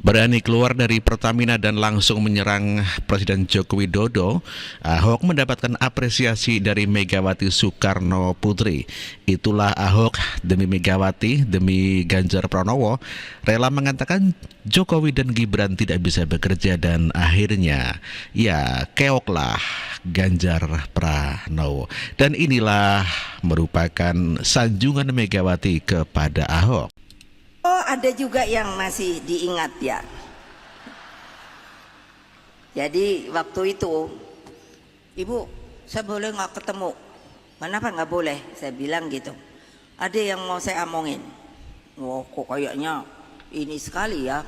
Berani keluar dari Pertamina dan langsung menyerang Presiden Joko Widodo, Ahok mendapatkan apresiasi dari Megawati Soekarno Putri. Itulah Ahok demi Megawati, demi Ganjar Pranowo, rela mengatakan Jokowi dan Gibran tidak bisa bekerja dan akhirnya ya keoklah Ganjar Pranowo. Dan inilah merupakan sanjungan Megawati kepada Ahok. Oh, ada juga yang masih diingat ya. Jadi waktu itu, Ibu, saya boleh nggak ketemu? Kenapa nggak boleh? Saya bilang gitu. Ada yang mau saya omongin. Wah, kok kayaknya ini sekali ya.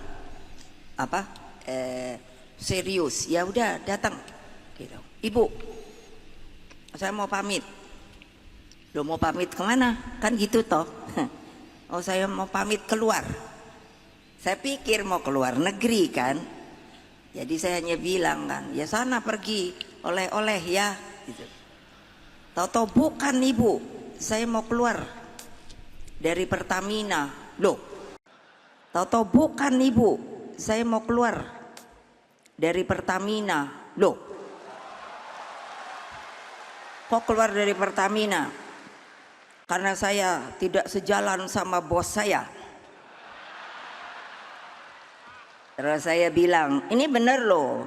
Apa? Serius. Ya udah datang. Gitu. Ibu, saya mau pamit. Lo mau pamit kemana? Kan gitu toh. Oh, saya mau pamit keluar. Saya pikir mau keluar negeri kan. Jadi saya hanya bilang kan, ya sana pergi oleh-oleh ya gitu. Tahu-tahu bukan Ibu, saya mau keluar dari Pertamina. Loh, tahu-tahu bukan Ibu, saya mau keluar dari Pertamina. Loh, kok keluar dari Pertamina? Karena saya tidak sejalan sama bos saya. Terus saya bilang, ini bener loh.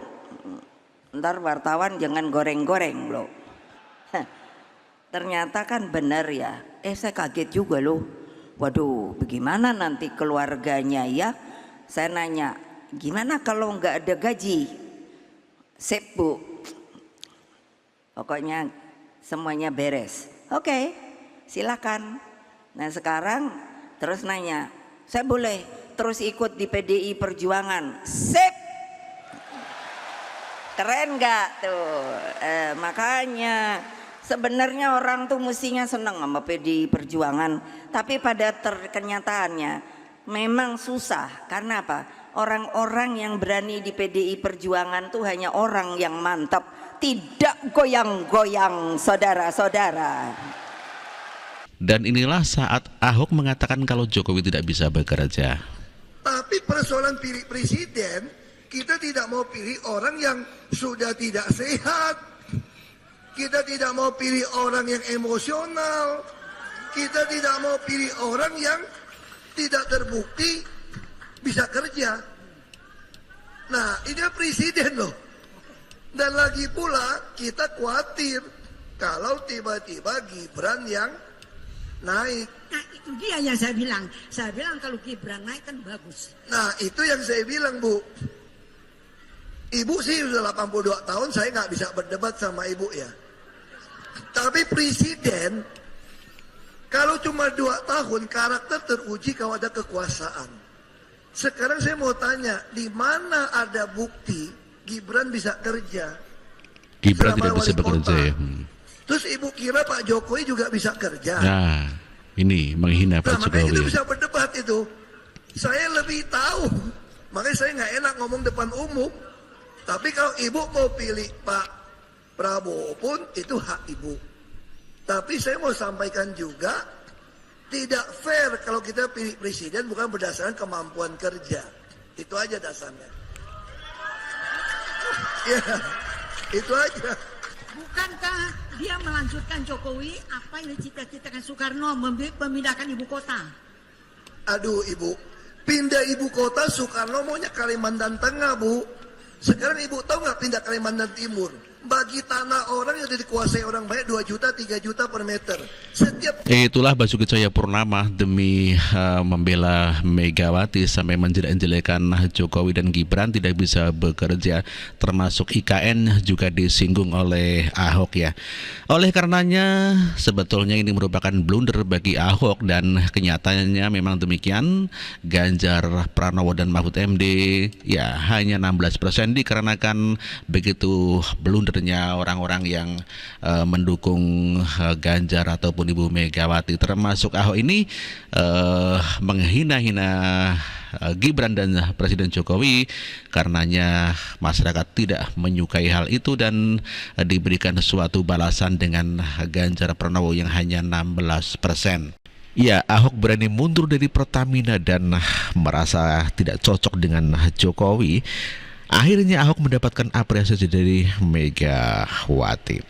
Ntar wartawan jangan goreng-goreng loh. Ternyata kan bener ya. Saya kaget juga loh. Waduh, bagaimana nanti keluarganya ya? Saya nanya, gimana kalau nggak ada gaji? Sip Bu. Pokoknya semuanya beres. Oke. Silakan. Nah sekarang terus nanya, saya boleh terus ikut di PDI Perjuangan? Sip. Keren gak tuh? Makanya sebenarnya orang tuh mestinya seneng sama PDI Perjuangan, tapi pada kenyataannya memang susah. Karena apa? Orang-orang yang berani di PDI Perjuangan tuh hanya orang yang mantap, tidak goyang-goyang, saudara-saudara. Dan inilah saat Ahok mengatakan kalau Jokowi tidak bisa bekerja. Tapi persoalan pilih presiden, kita tidak mau pilih orang yang sudah tidak sehat. Kita tidak mau pilih orang yang emosional. Kita tidak mau pilih orang yang tidak terbukti bisa kerja. Nah, ini presiden loh. Dan lagi pula kita khawatir kalau tiba-tiba Gibran yang naik. Nah itu dia yang saya bilang. Saya bilang kalau Gibran naik kan bagus. Nah itu yang saya bilang Bu. Ibu sih sudah 82 tahun, saya nggak bisa berdebat sama ibu ya. Tapi presiden, kalau cuma 2 tahun karakter teruji kalau ada kekuasaan. Sekarang saya mau tanya, di mana ada bukti Gibran bisa kerja? Gibran tidak bisa bekerja ya. Terus ibu kira Pak Jokowi juga bisa kerja? Nah, ini menghina Pak Makanya Jokowi. kita bisa berdebat itu. Saya lebih tahu. Makanya saya nggak enak ngomong depan umum. Tapi kalau ibu mau pilih Pak Prabowo pun itu hak ibu. Tapi saya mau sampaikan juga, tidak fair kalau kita pilih presiden bukan berdasarkan kemampuan kerja. Itu aja dasarnya. Ya, itu aja. Bukankah dia melanjutkan Jokowi apa yang dicita-citakan Soekarno, memindahkan ibu kota? Aduh ibu, pindah ibu kota Soekarno maunya Kalimantan Tengah Bu. Sekarang ibu tahu nggak pindah Kalimantan Timur? Bagi tanah orang yang sudah dikuasai orang banyak 2 juta, 3 juta per meter. Setiap Itulah Basuki Cahayapurnama demi membela Megawati sampai menjelek-jelekan Jokowi dan Gibran tidak bisa bekerja, termasuk IKN juga disinggung oleh Ahok ya. Oleh karenanya sebetulnya ini merupakan blunder bagi Ahok dan kenyataannya memang demikian. Ganjar Pranowo dan Mahfud MD ya hanya 16% dikarenakan begitu blundernya orang-orang yang mendukung Ganjar ataupun Ibu Megawati, termasuk Ahok ini menghina-hina Gibran dan Presiden Jokowi. Karenanya masyarakat tidak menyukai hal itu dan diberikan suatu balasan dengan Ganjar Pranowo yang hanya 16%. Ya, Ahok berani mundur dari Pertamina dan merasa tidak cocok dengan Jokowi. Akhirnya Ahok mendapatkan apresiasi dari Megawati.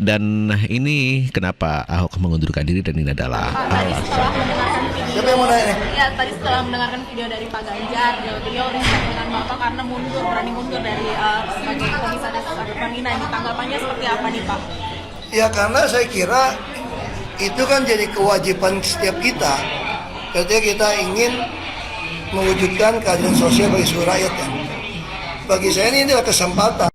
Dan ini kenapa Ahok mengundurkan diri, dan ini adalah Tadi setelah mendengarkan video, Siapa yang mau nanya nih? ya tadi setelah mendengarkan video dari Pak Ganjar, beliau risau dengan Bapak karena berani mundur dari sebagai komisaris Pertamina. Ini tanggapannya seperti apa nih Pak? Ya karena saya kira itu kan jadi kewajiban setiap kita ketika kita ingin mewujudkan keadilan sosial bagi seluruh rakyat kan. Bagi saya ini adalah kesempatan.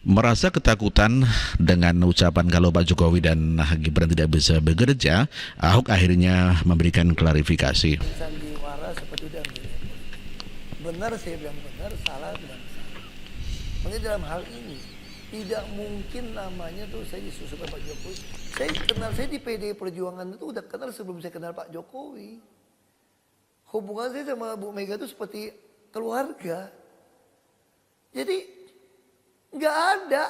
merasa ketakutan dengan ucapan kalau Pak Jokowi dan Gibran tidak bisa bekerja. Ahok akhirnya memberikan klarifikasi. Sandiwara seperti itu. Benar saya bilang benar, salah bilang salah. Makanya dalam hal ini tidak mungkin namanya tuh saya disusulkan Pak Jokowi. Saya di PDI Perjuangan itu udah kenal sebelum saya kenal Pak Jokowi. Hubungan saya sama Bu Mega itu seperti keluarga. Jadi nggak ada.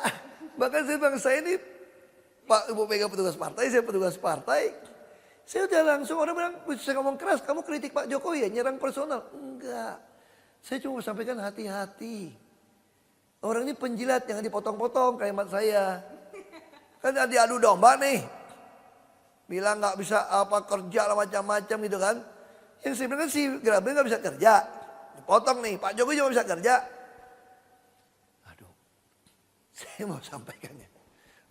Bahkan saya bilang saya ini Pak Ibu Mega petugas partai, saya petugas partai. Saya udah langsung orang bilang, saya ngomong keras, kamu kritik Pak Jokowi ya, nyerang personal. Enggak. Saya cuma sampaikan hati-hati. Orang ini penjilat, jangan dipotong-potong kalimat saya. Kan diadu domba nih. Bilang nggak bisa apa kerja lah macam-macam gitu kan. Yang saya bilang kan si Grabe nggak bisa kerja. Dipotong nih, Pak Jokowi juga bisa kerja. Aduh, saya mau sampaikannya.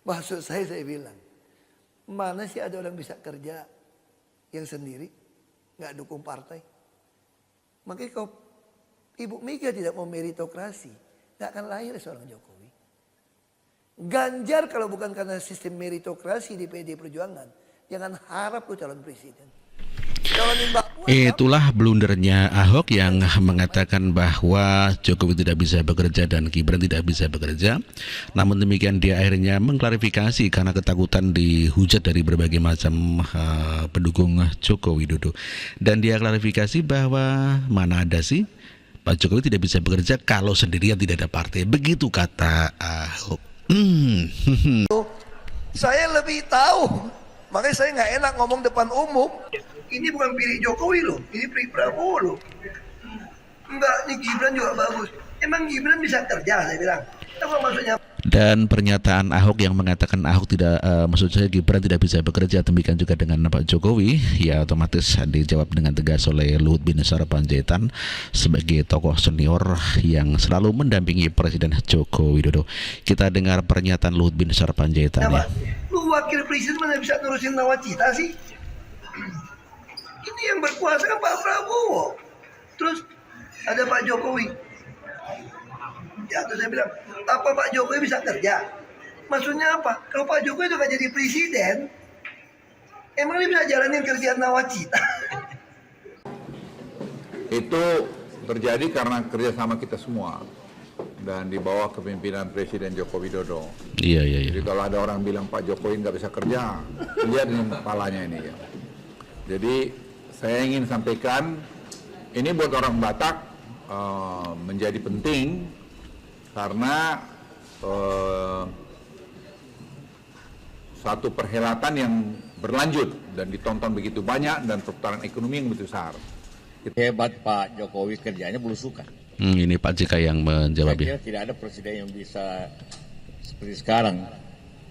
Maksud saya bilang, mana sih ada orang bisa kerja yang sendiri, nggak dukung partai. Makanya kalau Ibu Mega tidak mau meritokrasi, nggak akan lahir seorang Jokowi. Ganjar kalau bukan karena sistem meritokrasi di PDI Perjuangan, jangan harap tuh calon presiden. Calonin Mbak Puan, Itulah blundernya Ahok yang mengatakan bahwa Jokowi tidak bisa bekerja dan Gibran tidak bisa bekerja. Namun demikian dia akhirnya mengklarifikasi karena ketakutan dihujat dari berbagai macam pendukung Joko Widodo. Dan dia klarifikasi bahwa mana ada sih Pak Jokowi tidak bisa bekerja kalau sendirian tidak ada partai. Begitu kata Ahok. saya lebih tahu. Makanya saya nggak enak ngomong depan umum. Ini bukan pilih Jokowi loh, ini pilih Prabowo loh. Enggak, ini Gibran juga bagus. Emang Gibran bisa kerja, saya bilang. Apa maksudnya? Dan pernyataan Ahok yang mengatakan Ahok tidak, maksud saya Gibran tidak bisa bekerja, demikian juga dengan Pak Jokowi, ya otomatis dijawab dengan tegas oleh Luhut Binsar Panjaitan sebagai tokoh senior yang selalu mendampingi Presiden Joko Widodo. Kita dengar pernyataan Luhut Binsar Panjaitan ya. Lu wakil presiden mana bisa ngurusin nawacita sih? Ini yang berkuasa kan Pak Prabowo. Terus ada Pak Jokowi. Ya terus saya bilang, apa Pak Jokowi bisa kerja? Maksudnya apa? Kalau Pak Jokowi itu gak jadi presiden, emang dia bisa jalanin kerjaan nawacita? Itu terjadi karena kerjasama kita semua dan di bawah kepemimpinan Presiden Joko Widodo. Iya. Jadi kalau ada orang bilang Pak Jokowi nggak bisa kerja, lihat ini kepalanya ini ya. Jadi saya ingin sampaikan ini buat orang Batak menjadi penting karena satu perhelatan yang berlanjut dan ditonton begitu banyak dan perputaran ekonomi yang begitu besar. Hebat Pak Jokowi kerjanya belusukan. Ini Pak JK yang menjawab ya. Saya kira tidak ada presiden yang bisa seperti sekarang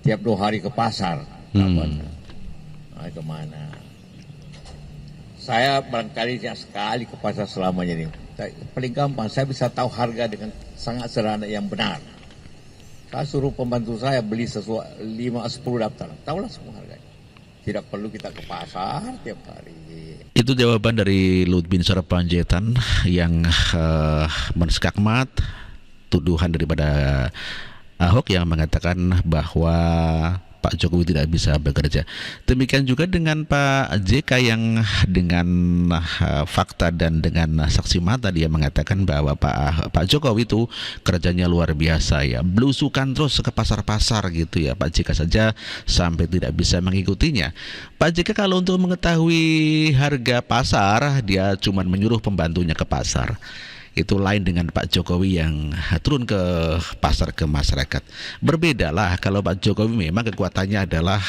tiap 2 hari ke pasar. Nah, kemana? Saya barangkali tidak sekali ke pasar selamanya ini. Paling gampang saya bisa tahu harga dengan sangat sederhana yang benar. Saya suruh pembantu saya beli sesuatu 5-10 daftar, tahulah semua harganya. Tidak perlu kita ke pasar tiap hari. Itu jawaban dari Luhut Binsar Panjaitan yang menskakmat tuduhan daripada Ahok yang mengatakan bahwa Pak Jokowi tidak bisa bekerja. Demikian juga dengan Pak JK yang dengan fakta dan dengan saksi mata dia mengatakan bahwa Pak Jokowi itu kerjanya luar biasa ya, belusukan terus ke pasar-pasar gitu ya. Pak JK saja sampai tidak bisa mengikutinya. Pak JK kalau untuk mengetahui harga pasar dia cuma menyuruh pembantunya ke pasar. Itu lain dengan Pak Jokowi yang turun ke pasar ke masyarakat. Berbeda lah kalau Pak Jokowi memang kekuatannya adalah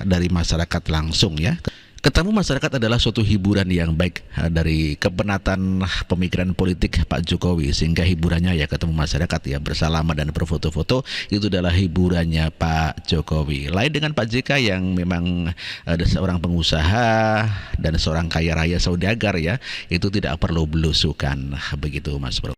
dari masyarakat langsung ya. Ketemu masyarakat adalah suatu hiburan yang baik dari kepenatan pemikiran politik Pak Jokowi, sehingga hiburannya ya ketemu masyarakat ya, bersalaman dan berfoto-foto, itu adalah hiburannya Pak Jokowi. Lain dengan Pak JK yang memang ada seorang pengusaha dan seorang kaya raya saudagar ya, itu tidak perlu belusukan begitu Mas Bro.